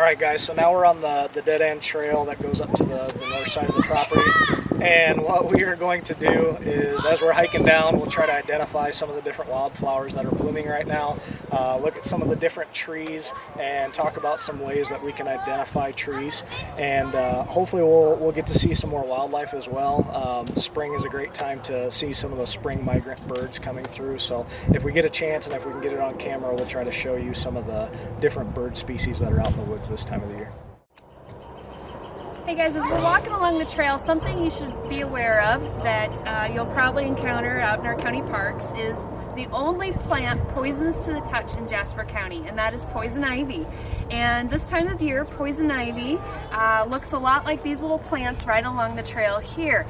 Alright guys, so now we're on the dead end trail that goes up to the north side of the property, and what we are going to do is, as we're hiking down, we'll try to identify some of the different wildflowers that are blooming right now, look at some of the different trees, and talk about some ways that we can identify trees, and hopefully we'll get to see some more wildlife as well. Spring is a great time to see some of those spring migrant birds coming through, so if we get a chance and if we can get it on camera, we'll try to show you some of the different bird species that are out in the woods this time of the year. Hey guys, as we're walking along the trail, something you should be aware of that you'll probably encounter out in our county parks is the only plant poisonous to the touch in Jasper County, and that is poison ivy. And this time of year, poison ivy looks a lot like these little plants right along the trail here.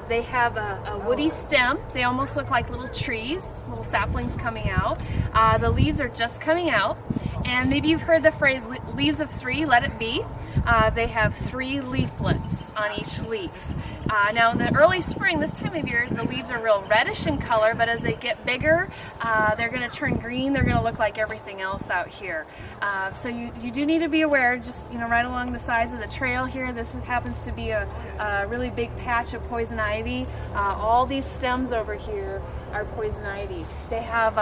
They have a woody stem. They almost look like little trees, little saplings coming out. The leaves are just coming out, and maybe you've heard the phrase leaves of three, let it be. They have 3 leaflets on each leaf. Now in the early spring, this time of year, the leaves are real reddish in color, but as they get bigger, they're going to turn green. They're going to look like everything else out here. So you do need to be aware, just right along the sides of the trail here, this happens to be a really big patch of poison ivy. All these stems over here are poison ivy. They have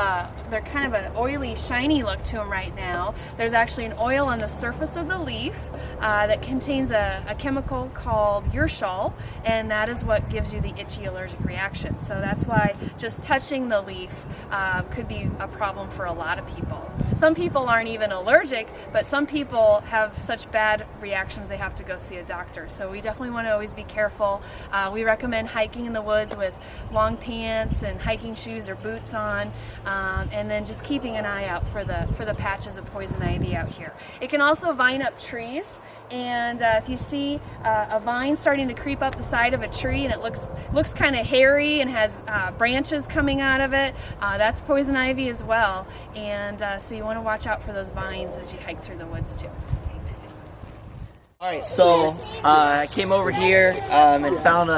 they're kind of an oily, shiny look to them right now. There's actually an oil on the surface of the leaf that contains a chemical called urushiol, and that is what gives you the itchy allergic reaction. So that's why just touching the leaf could be a problem for a lot of people. Some people aren't even allergic, but some people have such bad reactions they have to go see a doctor. So we definitely want to always be careful. We recommend hiking in the woods with long pants and hiking shoes or boots on, and then just keeping an eye out for the patches of poison ivy out here. It can also vine up trees, and if you see a vine starting to creep up the side of a tree and it looks kind of hairy and has branches coming out of it, that's poison ivy as well, and so you want to watch out for those vines as you hike through the woods too. Alright, so I came over here and found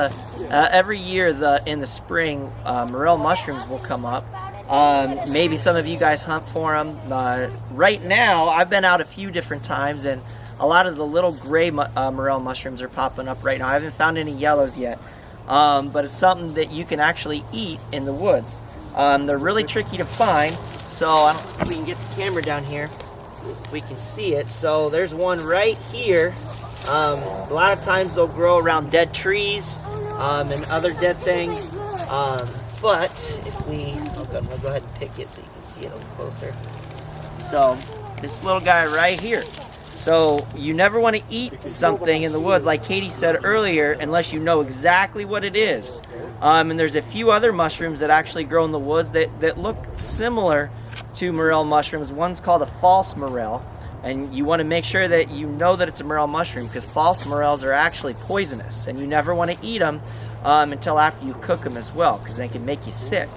every year in the spring morel mushrooms will come up. Maybe some of you guys hunt for them. Right now, I've been out a few different times, and a lot of the little gray morel mushrooms are popping up right now. I haven't found any yellows yet, but it's something that you can actually eat in the woods. They're really tricky to find, so I don't think we can get the camera down here. We can see it. So there's one right here. A lot of times they'll grow around dead trees and other dead things. But if we'll go ahead and pick it so you can see it a little closer. So this little guy right here. So you never want to eat something in the woods, like Katie said earlier, unless you know exactly what it is. And there's a few other mushrooms that actually grow in the woods that look similar to morel mushrooms. One's called a false morel, and you want to make sure that you know that it's a morel mushroom, because false morels are actually poisonous, and you never want to eat them until after you cook them as well, because they can make you sick.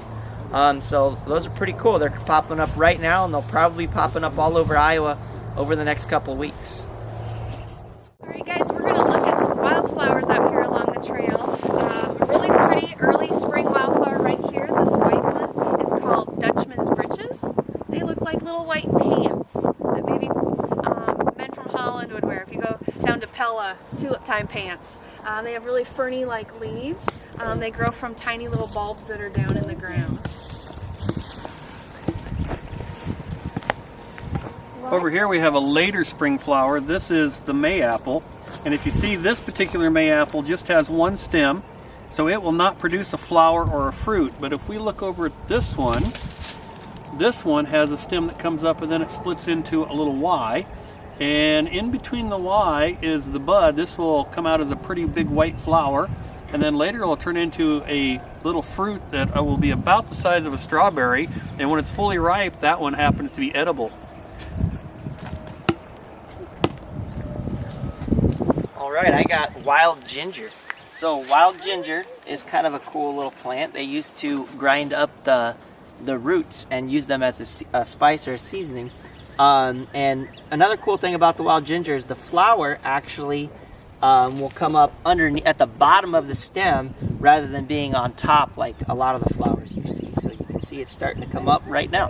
So those are pretty cool. They're popping up right now, and they'll probably be popping up all over Iowa over the next couple of weeks. Alright guys, we're going to look at some wildflowers out here along the trail. A really pretty early spring wildflower right here, this white one, is called Dutchman's Breeches. They look like little white pants that maybe men from Holland would wear if you go down to Pella, tulip time pants. They have really ferny-like leaves. They grow from tiny little bulbs that are down in the ground. Over here we have a later spring flower. This is the mayapple, and if you see, this particular mayapple just has one stem, so it will not produce a flower or a fruit. But if we look over at this one has a stem that comes up and then it splits into a little Y, and in between the Y is the bud. This will come out as a pretty big white flower, and then later it will turn into a little fruit that will be about the size of a strawberry, and when it's fully ripe, that one happens to be edible. Alright, I got wild ginger. So wild ginger is kind of a cool little plant. They used to grind up the roots and use them as a spice or a seasoning. And another cool thing about the wild ginger is the flower actually will come up underneath at the bottom of the stem rather than being on top like a lot of the flowers you see. So you can see it's starting to come up right now.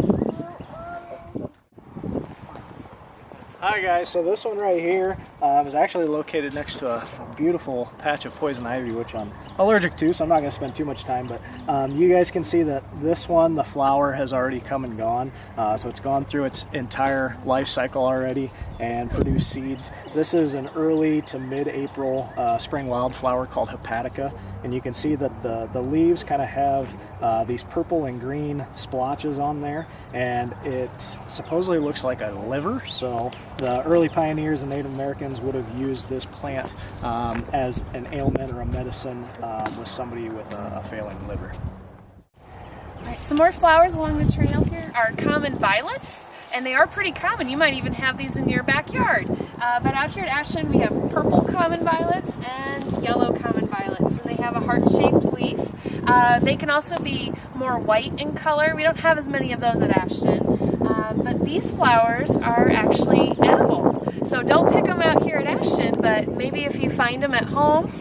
Hi guys, so this one right here is actually located next to a beautiful patch of poison ivy, which I'm allergic to, so I'm not going to spend too much time, but you guys can see that this one, the flower has already come and gone, so it's gone through its entire life cycle already and produced seeds. This is an early to mid-April spring wildflower called hepatica, and you can see that the leaves kind of have these purple and green splotches on there, and it supposedly looks like a liver, so the early pioneers and Native Americans would have used this plant as an ailment or a medicine with somebody with a failing liver. All right, some more flowers along the trail here are common violets, and they are pretty common. You might even have these in your backyard. But out here at Ashton, we have purple common violets and yellow common violets, and they have a heart-shaped leaf. They can also be more white in color. We don't have as many of those at Ashton, but these flowers are actually edible. So don't pick them out here at Ashton, but maybe if you find them at home,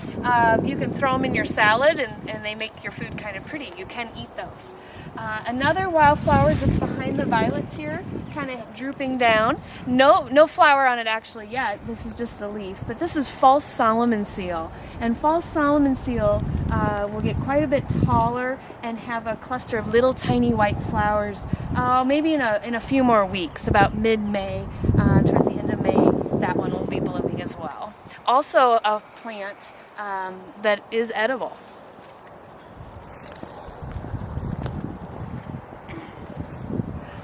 you can throw them in your salad, and they make your food kind of pretty. You can eat those. Another wildflower just behind the violets here, kind of drooping down. No flower on it actually yet. This is just a leaf, but this is false Solomon seal. And false Solomon seal will get quite a bit taller and have a cluster of little tiny white flowers, maybe in a few more weeks, about mid-May, towards the end of May, that one will be blooming as well. Also a plant that is edible.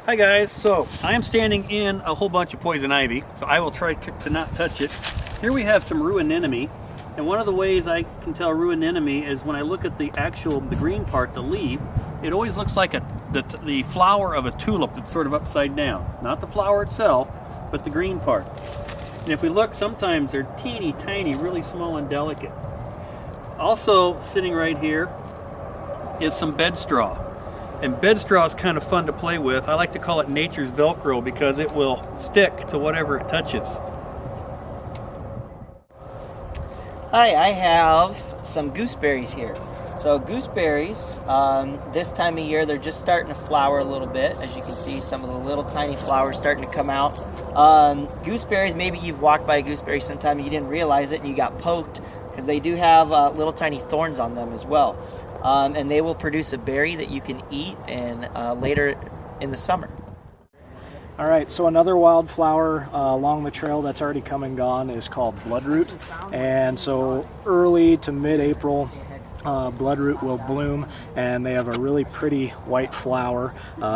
Hi guys, so I am standing in a whole bunch of poison ivy, so I will try to not touch it. Here we have some rue anemone, and one of the ways I can tell rue anemone is when I look at the green part, the leaf, it always looks like the flower of a tulip that's sort of upside down. Not the flower itself, but the green part. And if we look, sometimes they're teeny tiny, really small and delicate. Also sitting right here is some bedstraw. And bedstraw is kind of fun to play with. I like to call it nature's Velcro because it will stick to whatever it touches. Hi, I have some gooseberries here. So gooseberries, this time of year, they're just starting to flower a little bit. As you can see, some of the little tiny flowers starting to come out. Gooseberries, maybe you've walked by a gooseberry sometime and you didn't realize it and you got poked, because they do have little tiny thorns on them as well. And they will produce a berry that you can eat later in the summer. All right, so another wildflower along the trail that's already come and gone is called bloodroot. And so early to mid-April, bloodroot will bloom, and they have a really pretty white flower,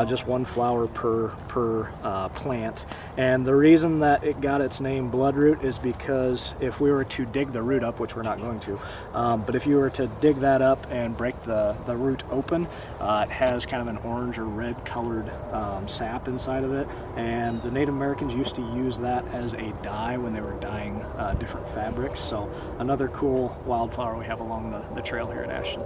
just one flower per plant. And the reason that it got its name bloodroot is because if we were to dig the root up, which we're not going to, but if you were to dig that up and break the root open, it has kind of an orange or red colored sap inside of it, and the Native Americans used to use that as a dye when they were dyeing different fabrics. So another cool wildflower we have along the trail here at Ashton.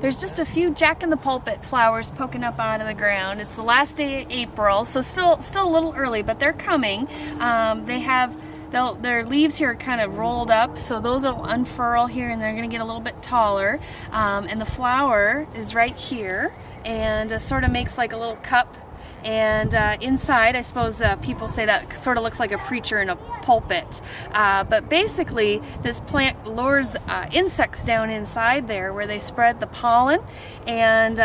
There's just a few jack-in-the-pulpit flowers poking up out of the ground. It's the last day of April, so still a little early, but they're coming. Their leaves here are kind of rolled up, so those will unfurl here and they're going to get a little bit taller. And the flower is right here and sort of makes like a little cup. And inside, I suppose people say that sort of looks like a preacher in a pulpit. But basically, this plant lures insects down inside there where they spread the pollen, and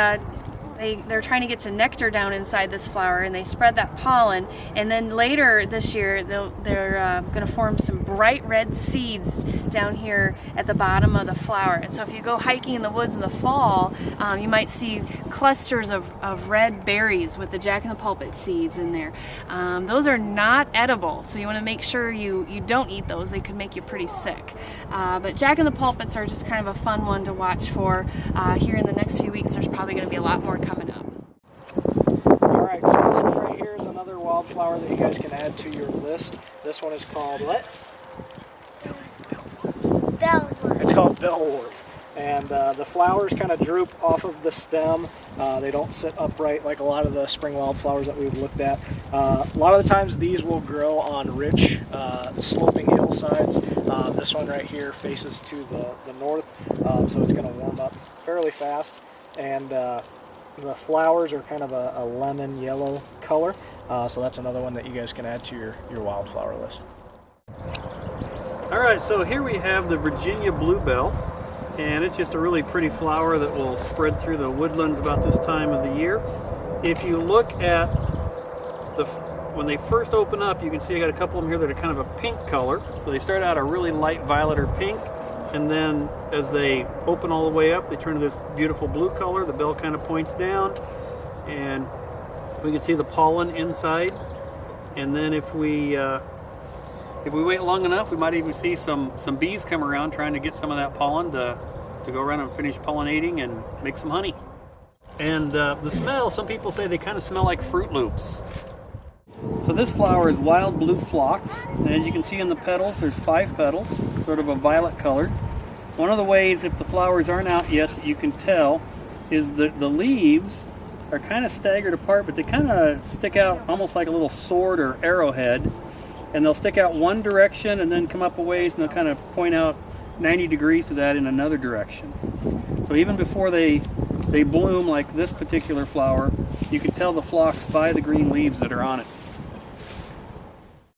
they're trying to get to nectar down inside this flower, and they spread that pollen. And then later this year, they're going to form some bright red seeds down here at the bottom of the flower. And so if you go hiking in the woods in the fall, you might see clusters of red berries with the jack-in-the-pulpit seeds in there. Those are not edible, so you want to make sure you don't eat those. They could make you pretty sick. But jack-in-the-pulpits are just kind of a fun one to watch for. Here in the next few weeks, there's probably going to be a lot more coming up. Alright, so this one right here is another wildflower that you guys can add to your list. This one is called what? Bellwort. It's called bellwort. And the flowers kind of droop off of the stem. They don't sit upright like a lot of the spring wildflowers that we've looked at. A lot of the times these will grow on rich sloping hillsides. This one right here faces to the north, so it's going to warm up fairly fast. And the flowers are kind of a lemon yellow color. So that's another one that you guys can add to your wildflower list. All right, so here we have the Virginia bluebell, and it's just a really pretty flower that will spread through the woodlands about this time of the year. If you look at when they first open up, you can see I got a couple of them here that are kind of a pink color. So they start out a really light violet or pink, and then as they open all the way up, they turn to this beautiful blue color. The bell kind of points down, and we can see the pollen inside. And then if we wait long enough, we might even see some bees come around trying to get some of that pollen to go around and finish pollinating and make some honey. And the smell, some people say they kind of smell like Fruit Loops. So this flower is wild blue phlox, and as you can see in the petals, there's 5 petals, sort of a violet color. One of the ways, if the flowers aren't out yet, that you can tell is the leaves are kind of staggered apart, but they kind of stick out almost like a little sword or arrowhead, and they'll stick out one direction and then come up a ways, and they'll kind of point out 90 degrees to that in another direction. So even before they bloom like this particular flower, you can tell the phlox by the green leaves that are on it.